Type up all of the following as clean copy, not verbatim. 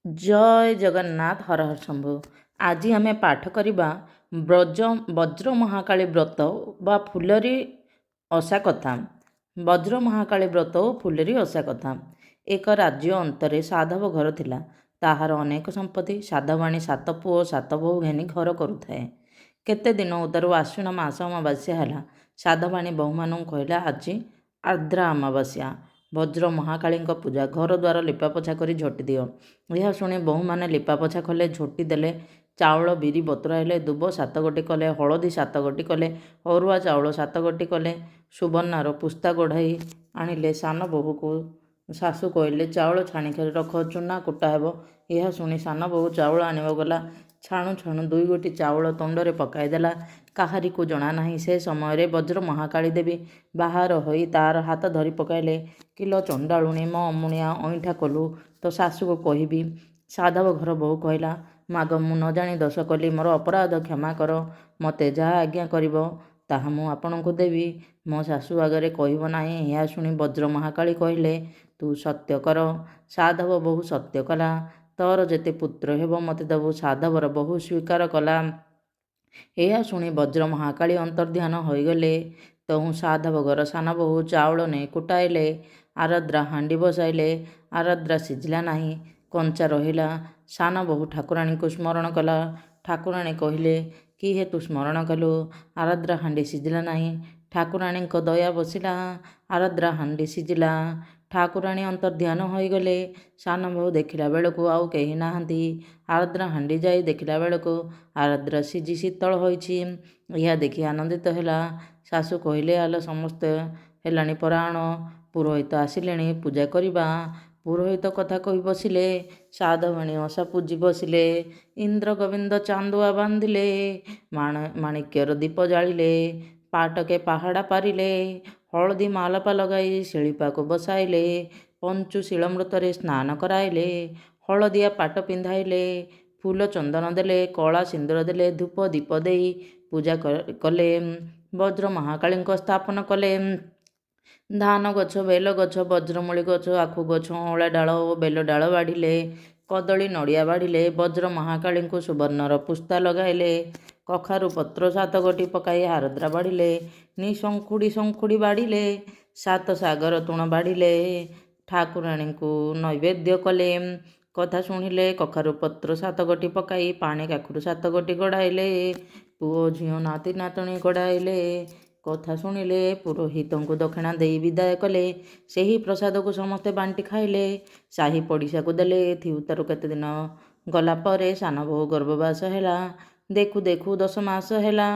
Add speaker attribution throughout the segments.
Speaker 1: ଜୟ ଜଗନ୍ନାଥ ହର ହର ଶମ୍ଭୁ। ଆଜି ଆମେ ପାଠ କରିବା ବଜ୍ର ମହାକାଳୀ ବ୍ରତ ବା ଫୁଲରି ଓଷା କଥା। ବଜ୍ର ମହାକାଳୀ ବ୍ରତ ଓ ଫୁଲରି ଓଷା କଥା। ଏକ ରାଜ୍ୟ ଅନ୍ତରେ ସାଧବ ଘର ଥିଲା। ତାହାର ଅନେକ ସମ୍ପତ୍ତି। ସାଧବାଣୀ 7 ପୁଅ 7 ବୋହୂ ଘେନି ଘର କରୁଥାଏ। କେତେ ଦିନ ଉତାରୁ ଆଶ୍ୱିନ ମାସ ଅମାବାସ୍ୟା ହେଲା। ସାଧବାଣୀ ବୋହୂମାନଙ୍କୁ କହିଲା, ଆଜି ଆର୍ଦ୍ରା ଅମାବାସ୍ୟା, ବଜ୍ର ମହାକାଳୀଙ୍କ ପୂଜା, ଘର ଦ୍ୱାର ଲିପାପୋଛା କରି ଝୋଟି ଦିଅ। ଏହା ଶୁଣି ବୋହୂମାନେ ଲିପାପୋଛା କଲେ, ଝୋଟି ଦେଲେ। ଚାଉଳ ବିରି ବତୁରାଇଲେ, ଦୁବ 7 ଗୋଟି କଲେ, ହଳଦୀ 7 ଗୋଟି କଲେ, ଅରୁଆ ଚାଉଳ 7 ଗୋଟି କଲେ। ସୁବର୍ଣ୍ଣାର ପୁସ୍ତା ଗୋଢ଼ାଇ ଆଣିଲେ। ସାନ ବୋହୂକୁ ଶାଶୁ କହିଲେ, ଚାଉଳ ଛାଣିକରି ରଖ, ଚୁନା କୁଟା ହେବ। ଏହା ଶୁଣି ସାନ ବୋହୂ ଚାଉଳ ଆଣିବାକୁ ଗଲା। ଛାଣୁ ଛାଣୁ 2 ଗୋଟି ଚାଉଳ ତୁଣ୍ଡରେ ପକାଇଦେଲା। କାହାରିକୁ ଜଣା ନାହିଁ। ସେ ସମୟରେ ବଜ୍ର ମହାକାଳୀ ଦେବୀ ବାହାର ହୋଇ ତାର ହାତ ଧରି ପକାଇଲେ। କିଲୋ ଚଣ୍ଡାଳୁଣୀ, ମୋ ଅମୁଣିଆ, ଅଇଁଠା କଲୁ, ତୋ ଶାଶୁକୁ କହିବି। ସାଧବ ଘର ବୋହୂ କହିଲା, ମାଗ, ମୁଁ ନ ଜାଣି ଦୋଷ କଲି, ମୋର ଅପରାଧ କ୍ଷମା କର। ମୋତେ ଯାହା ଆଜ୍ଞା କରିବ ତାହା ମୁଁ ଆପଣଙ୍କୁ ଦେବି। ମୋ ଶାଶୁ ଆଗରେ କହିବ ନାହିଁ। ଏହା ଶୁଣି ବଜ୍ର ମହାକାଳୀ କହିଲେ, ତୁ ସତ୍ୟ କର। ସାଧବ ବୋହୂ ସତ୍ୟ କଲା। ତୋର ଯେତେ ପୁତ୍ର ହେବ ମୋତେ ଦେବୁ। ସାଧବର ବୋହୂ ସ୍ୱୀକାର କଲା। ଏହା ଶୁଣି ବଜ୍ର ମହାକାଳୀ ଅନ୍ତର୍ଧ୍ୟାନ ହୋଇଗଲେ। ତହୁଁ ସାଧବ ଘର ସାନ ବୋହୂ ଚାଉଳ ନେଇ କୁଟାଇଲେ। ଆରଦ୍ରା ହାଣ୍ଡି ବସାଇଲେ। ଆରଦ୍ରା ସିଝିଲା ନାହିଁ, କଞ୍ଚା ରହିଲା। ସାନ ବୋହୂ ଠାକୁରାଣୀଙ୍କୁ ସ୍ମରଣ କଲା। ଠାକୁରାଣୀ କହିଲେ, କି ହେତୁ ସ୍ମରଣ କଲୁ? ଆରଦ୍ରା ହାଣ୍ଡି ସିଝିଲା ନାହିଁ। ଠାକୁରାଣୀଙ୍କ ଦୟା ବସିଲା। ଆରଦ୍ରା ହାଣ୍ଡି ସିଝିଲା। ଠାକୁରାଣୀ ଅନ୍ତର୍ଧ୍ୟାନ ହୋଇଗଲେ। ସାନ ବୋହୂ ଦେଖିଲା ବେଳକୁ ଆଉ କେହି ନାହାନ୍ତି। ଆରଦ୍ରା ହାଣ୍ଡି ଯାଇ ଦେଖିଲା ବେଳକୁ ଆରଦ୍ରା ସିଝି ଶୀତଳ ହୋଇଛି। ଏହା ଦେଖି ଆନନ୍ଦିତ ହେଲା। ଶାଶୁ କହିଲେ, ଆଲୋ, ସମସ୍ତେ ହେଲାଣି ପରାୟଣ, ପୁରୋହିତ ଆସିଲେଣି, ପୂଜା କରିବା। ପୁରୋହିତ କଥା କହି ବସିଲେ। ସାଧବାଣୀ ଓଷା ପୂଜି ବସିଲେ। ଇନ୍ଦ୍ର ଗୋବିନ୍ଦ ଚାନ୍ଦୁଆ ବାନ୍ଧିଲେ। ମାଣିକ୍ୟର ଦୀପ ଜାଳିଲେ। ପାଟକେ ପାହାଡ଼ା ପାରିଲେ। ହଳଦୀ ମାଲପା ଲଗାଇ ଶିଳିପାକୁ ବସାଇଲେ। ପଞ୍ଚୁ ଶିଳମୃତରେ ସ୍ନାନ କରାଇଲେ। ହଳଦିଆ ପାଟ ପିନ୍ଧାଇଲେ। ଫୁଲ ଚନ୍ଦନ ଦେଲେ। କଳା ସିନ୍ଦୁର ଦେଲେ। ଧୂପ ଦୀପ ଦେଇ ପୂଜା କଲେ। ବଜ୍ର ମହାକାଳୀଙ୍କ ସ୍ଥାପନ କଲେ। ଧାନ ଗଛ, ବେଲ ଗଛ, ବଜ୍ରମୂଳି ଗଛ, ଆଖୁ ଗଛ, ଅଁଳା ଡାଳ ଓ ବେଲ ଡାଳ ବାଢ଼ିଲେ। କଦଳୀ ନଡ଼ିଆ ବାଢ଼ିଲେ। ବଜ୍ର ମହାକାଳୀଙ୍କୁ ସୁବର୍ଣ୍ଣର ପୁସ୍ତା ଲଗାଇଲେ। କଖାରୁ ପତ୍ର 7 ଗୋଟି ପକାଇ ଆରଦ୍ରା ବାଢ଼ିଲେ। ଶଙ୍ଖୁଡ଼ି ବାଢ଼ିଲେ। 7 ସାଗର ତୁଣ ବାଢ଼ିଲେ। ଠାକୁରାଣୀଙ୍କୁ ନୈବେଦ୍ୟ କଲେ। କଥା ଶୁଣିଲେ। କଖାରୁ ପତ୍ର 7 ଗୋଟି ପକାଇ ପାଣି କାଖରୁ 7 ଗୋଟି ଗଡ଼ାଇଲେ। ପୁଅ ଝିଅ ନାତି ନାତୁଣୀ ଗଡ଼ାଇଲେ। କଥା ଶୁଣିଲେ। ପୁରୋହିତଙ୍କୁ ଦକ୍ଷିଣା ଦେଇ ବିଦାୟ କଲେ। ସେହି ପ୍ରସାଦକୁ ସମସ୍ତେ ବାଣ୍ଟି ଖାଇଲେ। ସାହି ପଡ଼ିଶାକୁ ଦେଲେ। ଏଥିଉତ୍ତାରୁ କେତେ ଦିନ ଗଲା ପରେ ସାନ ବୋହୂ ଗର୍ଭବାସ ହେଲା। ଦେଖୁ ଦେଖୁ 10 ମାସ ହେଲା।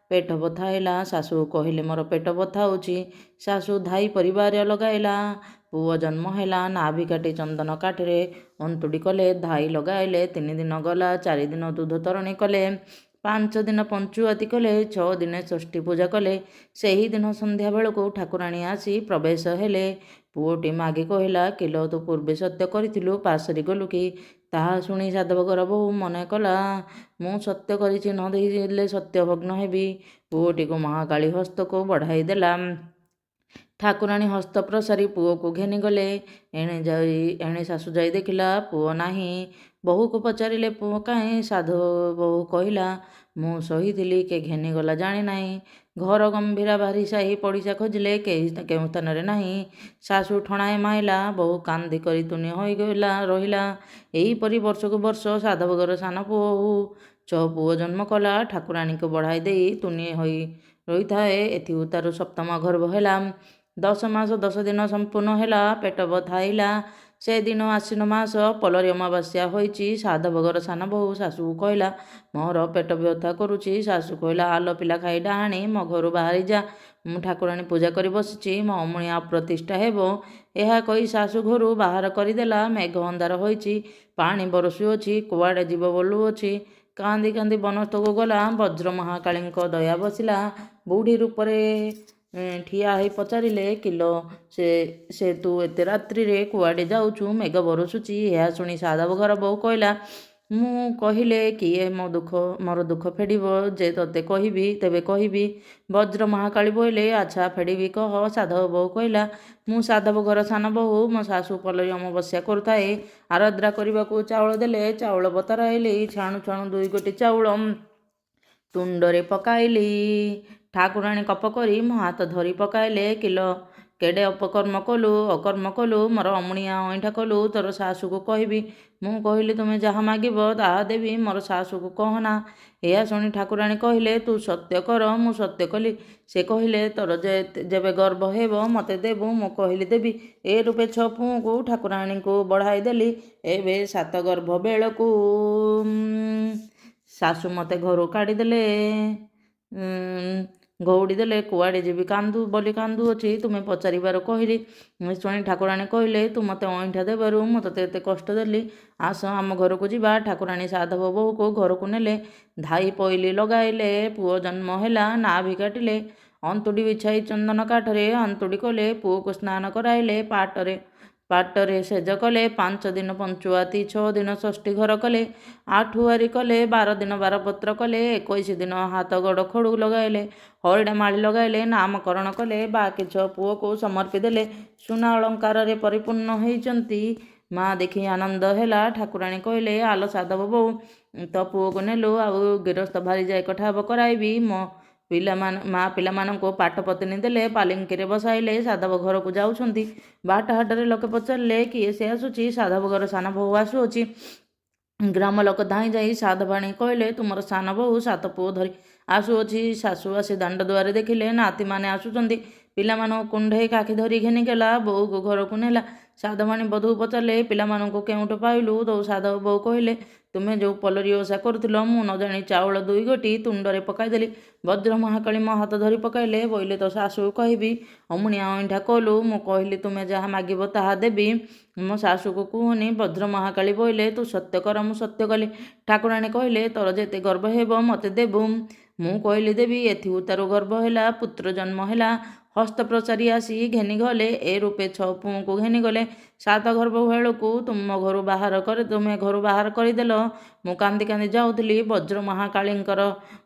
Speaker 1: ପେଟ ବଥା ହେଲା। ଶାଶୁକୁ କହିଲେ, ମୋର ପେଟ ବଥା ହେଉଛି। ଶାଶୁ ଧାଇ ପରିବାର ଲଗାଇଲା। ପୁଅ ଜନ୍ମ ହେଲା। ନାଭି କାଟି ଚନ୍ଦନ କାଠିରେ ଅନ୍ତୁଡ଼ି କଲେ। ଧାଇ ଲଗାଇଲେ। 3 ଦିନ ଗଲା। 4 ଦିନ ଦୁଧ ତରଣୀ କଲେ। 5 ଦିନ ପଞ୍ଚୁଆତି କଲେ। 6 ଦିନେ ଷଷ୍ଠୀ ପୂଜା କଲେ। ସେହିଦିନ ସନ୍ଧ୍ୟା ବେଳକୁ ଠାକୁରାଣୀ ଆସି ପ୍ରବେଶ ହେଲେ। ପୁଅଟି ମାଗି କହିଲା, କିଲୋ, ତୁ ପୂର୍ବେ ସତ୍ୟ କରିଥିଲୁ, ପାସରି ଗଲୁ କି? ତାହା ଶୁଣି ସାଧବ ଘର ବୋହୂ ମନେ କଲା, ମୁଁ ସତ୍ୟ କରିଛି, ନ ଦେଇଲେ ସତ୍ୟ ଭଗ୍ନ ହେବି। ପୁଅଟିକୁ ମହାକାଳୀ ହସ୍ତକୁ ବଢ଼ାଇ ଦେଲା। ଠାକୁରାଣୀ ହସ୍ତ ପ୍ରସାରି ପୁଅକୁ ଘେନିଗଲେ। ଏଣେ ଶାଶୁ ଯାଇ ଦେଖିଲା, ପୁଅ ନାହିଁ। ବୋହୂକୁ ପଚାରିଲେ, ପୁଅ କାହିଁ? ସାଧୁ ବୋହୂ କହିଲା, ମୁଁ ଶୋଇଥିଲି, କେ ଘେନିଗଲା ଜାଣି ନାହିଁ। ଘର ଗମ୍ଭୀରା ବାରି ସାହି ପଡ଼ିଶା ଖୋଜିଲେ, କେଉଁ ସ୍ଥାନରେ ନାହିଁ। ଶାଶୁ ଠଣାଏ ମାଇଲା। ବୋହୂ କାନ୍ଦି କରି ତୁନି ହୋଇଗଲା ରହିଲା। ଏହିପରି ବର୍ଷକୁ ବର୍ଷ ସାଧବ ଘର ସାନ ବୋହୂ 6 ପୁଅ ଜନ୍ମ କଲା। ଠାକୁରାଣୀଙ୍କୁ ବଢ଼ାଇ ଦେଇ ତୁନି ହୋଇ ରହିଥାଏ। ଏଥିଉତ୍ତାରୁ 7ମ ଗର୍ଭ ହେଲା। 10 ମାସ 10 ଦିନ ସମ୍ପୂର୍ଣ୍ଣ ହେଲା। ପେଟ ବଥାଇଲା। ସେଦିନ ଆଶ୍ୱିନ ମାସ ପଲରି ଅମାବାସ୍ୟା ହୋଇଛି। ସାଧବ ଘର ସାନ ବୋହୂ ଶାଶୁକୁ କହିଲା, ମୋର ପେଟ ବ୍ୟଥା କରୁଛି। ଶାଶୁ କହିଲା, ଆଲୋ ପିଲା ଖାଇ ଡାହାଣୀ, ମୋ ଘରୁ ବାହାରି ଯା, ମୁଁ ଠାକୁରାଣୀ ପୂଜା କରି ବସିଛି, ମୋ ଅମୁଣିଆ ଅପ୍ରତିଷ୍ଠା ହେବ। ଏହା କହି ଶାଶୁ ଘରୁ ବାହାର କରିଦେଲା। ମେଘ ଅନ୍ଧାର ହୋଇଛି। ପାଣି ବରଷୁଅଛି। କୁଆଡ଼େ ଯିବ ବୋଲୁଅଛି। କାନ୍ଦି କାନ୍ଦି ବନସ୍ଥକୁ ଗଲା। ବଜ୍ର ମହାକାଳୀଙ୍କ ଦୟା ବସିଲା। ବୁଢ଼ୀ ରୂପରେ ଠିଆ ହୋଇ ପଚାରିଲେ, କିଲୋ, ସେ ତୁ ଏତେ ରାତ୍ରିରେ କୁଆଡ଼େ ଯାଉଛୁ? ମେଘ ବରଷୁଛି। ଏହା ଶୁଣି ସାଧବ ଘର ବୋହୂ କହିଲା, ମୁଁ କହିଲେ କିଏ ମୋର ଦୁଃଖ ଫେଡ଼ିବ ଯେ ତୋତେ କହିବି ତେବେ କହିବି। ବଜ୍ର ମହାକାଳୀ ବୋଇଲେ ଆଚ୍ଛା ଫେଡ଼ିବି କହ। ସାଧବ ବୋହୂ କହିଲା ମୁଁ ସାଧବ ଘର ସାନ ବୋହୂ। ମୋ ଶାଶୁ ପଲରୀ ଅମାବସ୍ୟା କରୁଥାଏ। ଆରାଧ୍ରା କରିବାକୁ ଚାଉଳ ଦେଲେ ଚାଉଳ ବତରାଇଲି। ଛାଣୁ ଛାଣୁ 2 ଗୋଟି ଚାଉଳ ତୁଣ୍ଡରେ ପକାଇଲି। ଠାକୁରାଣୀ କପ କରି ମୋ ହାତ ଧରି ପକାଇଲେ। କିଲୋ କେଡ଼େ ଅକର୍ମ କଲୁ ମୋର ଅମୁଣିଆ ଅଇଁଠା କଲୁ। ତୋର ଶାଶୁକୁ କହିବି। ମୁଁ କହିଲି ତୁମେ ଯାହା ମାଗିବ ତାହା ଦେବି। ମୋର ଶାଶୁକୁ କହନା। ଏହା ଶୁଣି ଠାକୁରାଣୀ କହିଲେ ତୁ ସତ୍ୟ କର। ମୁଁ ସତ୍ୟ କଲି। ସେ କହିଲେ ତୋର ଯେବେ ଗର୍ବ ହେବ ମୋତେ ଦେବୁ। ମୁଁ କହିଲି ଦେବି। ଏ ରୂପେ 6 ପୁଅଙ୍କୁ ଠାକୁରାଣୀଙ୍କୁ ବଢ଼ାଇ ଦେଲି। ଏବେ 7 ଗର୍ଭ ବେଳକୁ ଶାଶୁ ମୋତେ ଘରୁ କାଢ଼ିଦେଲେ। ଘଉଡ଼ି ଦେଲେ। କୁଆଡ଼େ ଯିବି ବୋଲି କାନ୍ଦୁଅଛି ତୁମେ ପଚାରିବାରୁ କହିଲି। ଶୁଣି ଠାକୁରାଣୀ କହିଲେ ତୁ ମୋତେ ଅଇଁଠା ଦେବାରୁ ମୁଁ ତୋତେ ଏତେ କଷ୍ଟ ଦେଲି। ଆସ ଆମ ଘରକୁ ଯିବା। ଠାକୁରାଣୀ ସାଧବ ବୋହୂକୁ ଘରକୁ ନେଲେ। ଧାଇ ପଇଲି ଲଗାଇଲେ। ପୁଅ ଜନ୍ମ ହେଲା। ନାଭି କାଟିଲେ। ଅନ୍ତୁଡ଼ି ବିଛାଇ ଚନ୍ଦନ କାଠରେ ଆନ୍ତୁଡ଼ି କଲେ। ପୁଅକୁ ସ୍ନାନ କରାଇଲେ। ପାଟରେ ସେଜ କଲେ। 5 ଦିନ ପଞ୍ଚୁଆତି 6 ଦିନ ଷଷ୍ଠୀ ଘର କଲେ। ଆଠୁଆରୀ କଲେ। 12 ଦିନ ବାରପତ୍ର କଲେ। 21 ଦିନ ହାତ ଗୋଡ଼ ଖଡ଼ୁ ଲଗାଇଲେ। ହରିଡ଼ା ମାଳି ଲଗାଇଲେ। ନାମକରଣ କଲେ। ବାକି 6 ପୁଅକୁ ସମର୍ପି ଦେଲେ। ସୁନା ଅଳଙ୍କାରରେ ପରିପୂର୍ଣ୍ଣ ହେଇଛନ୍ତି। ମା ଦେଖି ଆନନ୍ଦ ହେଲା। ଠାକୁରାଣୀ କହିଲେ ଆଲୋ ସାଧବ ବୋହୂ ତୋ ପୁଅକୁ ନେଲୁ ଆଉ ଗିରସ୍ତ ଭାରିଯାଏ ଠାବ କରାଇବି। ମା ପିଲାମାନଙ୍କୁ ପାଠ ପତିନି ଦେଲେ। ପାଲିଙ୍କିରେ ବସାଇଲେ। ସାଧବ ଘରକୁ ଯାଉଛନ୍ତି। ବାଟ ହାଟରେ ଲୋକେ ପଚାରିଲେ କିଏ ସେ ଆସୁଛି? ସାଧବ ଘର ସାନ ବୋହୂ ଆସୁଅଛି। ଗ୍ରାମ ଲୋକ ଧାଇଁ ଯାଇ ସାଧବାଣୀ କହିଲେ ତୁମର ସାନ ବୋହୂ 7 ପୁଅ ଧରି ଆସୁଅଛି। ଶାଶୁ ଆସି ଦାଣ୍ଡ ଦୁଆରେ ଦେଖିଲେ ନାତିମାନେ ଆସୁଛନ୍ତି। ପିଲାମାନଙ୍କୁ କୁଣ୍ଢେଇ କାଖି ଧରି ଘେନିଗଲା। ବୋହୂକୁ ଘରକୁ ନେଲା। ସାଧବାଣୀ ବଧୂକୁ ପଚାରିଲେ ପିଲାମାନଙ୍କୁ କେଉଁଠୁ ପାଇଲୁ? ସାଧବ ବୋହୂ କହିଲେ ତୁମେ ଯେଉଁ ପଲରୀ ଓଷା କରୁଥିଲ ମୁଁ ନ ଜାଣି ଚାଉଳ 2 ଗୋଟି ତୁଣ୍ଡରେ ପକାଇଦେଲି। ବଜ୍ର ମହାକାଳୀ ମୋ ହାତ ଧରି ପକାଇଲେ। ବୋଇଲେ ତୋ ଶାଶୁକୁ କହିବି ଅମୁଣିଆ ଅଇଁଠା କଲୁ। ମୁଁ କହିଲି ତୁମେ ଯାହା ମାଗିବ ତାହା ଦେବି। ମୋ ଶାଶୁକୁ କୁହନି। ବଜ୍ର ମହାକାଳୀ ବୋଇଲେ ତୁ ସତ୍ୟ କର। ମୁଁ ସତ୍ୟ କଲି। ଠାକୁରାଣୀ କହିଲେ ତୋର ଯେତେ ଗର୍ବ ହେବ ମୋତେ ଦେବୁ। ମୁଁ କହିଲି ଦେବି। ଏଥି ଉତ୍ତାରୁ ଗର୍ବ ହେଲା। ପୁତ୍ର ଜନ୍ମ ହେଲା। ହସ୍ତ ପ୍ରଚାରୀ ଆସି ଘେନିଗଲେ। ଏ ରୂପେ 6 ପୁଅଙ୍କୁ ଘେନିଗଲେ। 7 ଗର୍ଭ ବେଳକୁ ତୁମେ ଘରୁ ବାହାର କରିଦେଲ। ମୁଁ କାନ୍ଦି କାନ୍ଦି ଯାଉଥିଲି। ବଜ୍ର ମହାକାଳୀଙ୍କର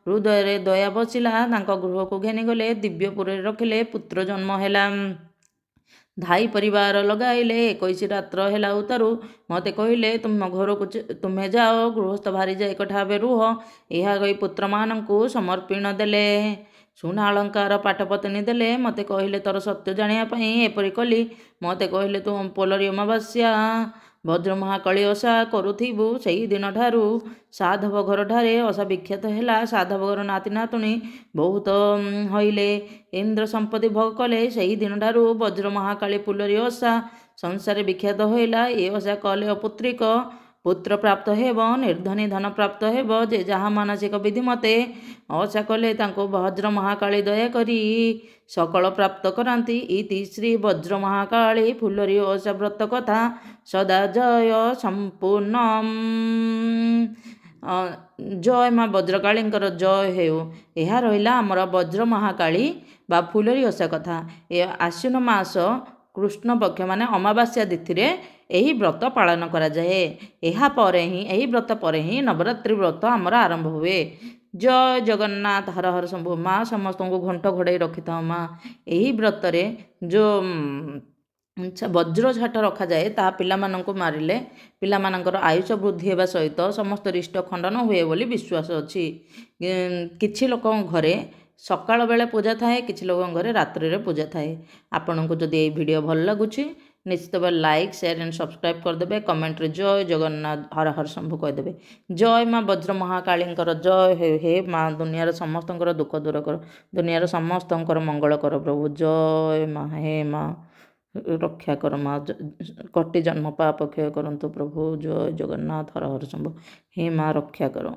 Speaker 1: ହୃଦୟରେ ଦୟା ବସିଲା। ତାଙ୍କ ଗୃହକୁ ଘେନିଗଲେ। ଦିବ୍ୟପୁରରେ ରଖିଲେ। ପୁତ୍ର ଜନ୍ମ ହେଲା। ଧାଇ ପରିବାର ଲଗାଇଲେ। 21 ରାତ୍ର ହେଲା ଉତ୍ତାରୁ ମୋତେ କହିଲେ ତୁମ ଘରକୁ ତୁମେ ଯାଅ ଗୃହସ୍ଥ ଭାରିଯାଏ ଠାବେ ରୁହ। ଏହା କହି ପୁତ୍ରମାନଙ୍କୁ ସମର୍ପଣ ଦେଲେ। ସୁନା ଅଳଙ୍କାର ପାଟପତିନି ଦେଲେ। ମୋତେ କହିଲେ ତୋର ସତ୍ୟ ଜାଣିବା ପାଇଁ ଏପରି କଲି। ମୋତେ କହିଲେ ତୁ ପୋଲରୀ ଅମାବାସ୍ୟା ବଜ୍ର ମହାକାଳୀ ଓଷା କରୁଥିବୁ। ସେହି ଦିନଠାରୁ ସାଧବ ଘରଠାରେ ଓଷା ବିଖ୍ୟାତ ହେଲା। ସାଧବ ଘର ନାତି ନାତୁଣୀ ବହୁତ ହଇଲେ। ଇନ୍ଦ୍ର ସମ୍ପତ୍ତି ଭୋଗ କଲେ। ସେହି ଦିନଠାରୁ ବଜ୍ର ମହାକାଳୀ ପୋଲରୀ ଓଷା ସଂସାରରେ ବିଖ୍ୟାତ ହୋଇଲା। ଏ ଓଷା କଲେ ଅପୁତ୍ରିକ ପୁତ୍ର ପ୍ରାପ୍ତ ହେବ। ନିର୍ଧନୀ ଧନ ପ୍ରାପ୍ତ ହେବ। ଯେ ଯାହା ମାନସିକ ବିଧି ମତେ ଓଷା କଲେ ତାଙ୍କୁ ବଜ୍ର ମହାକାଳୀ ଦୟାକରି ସକଳ ପ୍ରାପ୍ତ କରାନ୍ତି। ଇତି ଶ୍ରୀ ବଜ୍ର ମହାକାଳୀ ଫୁଲରୀ ଓଷା ବ୍ରତ କଥା ସଦା ଜୟ ସମ୍ପୂର୍ଣ୍ଣମ୍। ଜୟ ମା ବଜ୍ରକାଳୀଙ୍କର ଜୟ ହେଉ। ଏହା ରହିଲା ଆମର ବଜ୍ର ମହାକାଳୀ ବା ଫୁଲରୀ ଓଷା କଥା। ଏ ଆଶ୍ୱିନ ମାସ କୃଷ୍ଣପକ୍ଷ ମାନେ ଅମାବାସ୍ୟା ତିଥିରେ ଏହି ବ୍ରତ ପାଳନ କରାଯାଏ। ଏହି ବ୍ରତ ପରେ ହିଁ ନବରାତ୍ରି ବ୍ରତ ଆମର ଆରମ୍ଭ ହୁଏ। ଜୟ ଜଗନ୍ନାଥ। ହର ହର ଶମ୍ଭୁ। ମା ସମସ୍ତଙ୍କୁ ଘଣ୍ଟ ଘୋଡ଼ାଇ ରଖିଥାଉ ମା। ଏହି ବ୍ରତରେ ଯେଉଁ ବଜ୍ର ଝାଟ ରଖାଯାଏ ତାହା ପିଲାମାନଙ୍କୁ ମାରିଲେ ପିଲାମାନଙ୍କର ଆୟୁଷ ବୃଦ୍ଧି ହେବା ସହିତ ସମସ୍ତ ରିଷ୍ଟ ଖଣ୍ଡନ ହୁଏ ବୋଲି ବିଶ୍ୱାସ ଅଛି। କିଛି ଲୋକଙ୍କ ଘରେ ସକାଳ ବେଳେ ପୂଜା ଥାଏ। କିଛି ଲୋକଙ୍କ ଘରେ ରାତ୍ରିରେ ପୂଜା ଥାଏ। ଆପଣଙ୍କୁ ଯଦି ଏହି ଭିଡ଼ିଓ ଭଲ ଲାଗୁଛି ନିଶ୍ଚିତ ଭାବେ ଲାଇକ୍ ସେୟାର ଆଣ୍ଡ ସବସ୍କ୍ରାଇବ୍ କରିଦେବେ। କମେଣ୍ଟରେ ଜୟ ଜଗନ୍ନାଥ ହର ହର ଶମ୍ଭୁ କହିଦେବେ। ଜୟ ମା ବଜ୍ର ମହାକାଳୀଙ୍କର ଜୟ ହେଉ। ହେ ମା ଦୁନିଆର ସମସ୍ତଙ୍କର ଦୁଃଖ ଦୂର କର। ଦୁନିଆର ସମସ୍ତଙ୍କର ମଙ୍ଗଳ କର ପ୍ରଭୁ। ଜୟ ମା। ହେ ମା ରକ୍ଷା କର ମା। କୋଟି ଜନ୍ମ ପାପ କ୍ଷୟ କରନ୍ତୁ ପ୍ରଭୁ। ଜୟ ଜଗନ୍ନାଥ ହର ହର ଶମ୍ଭୁ। ହେ ମା ରକ୍ଷା କର।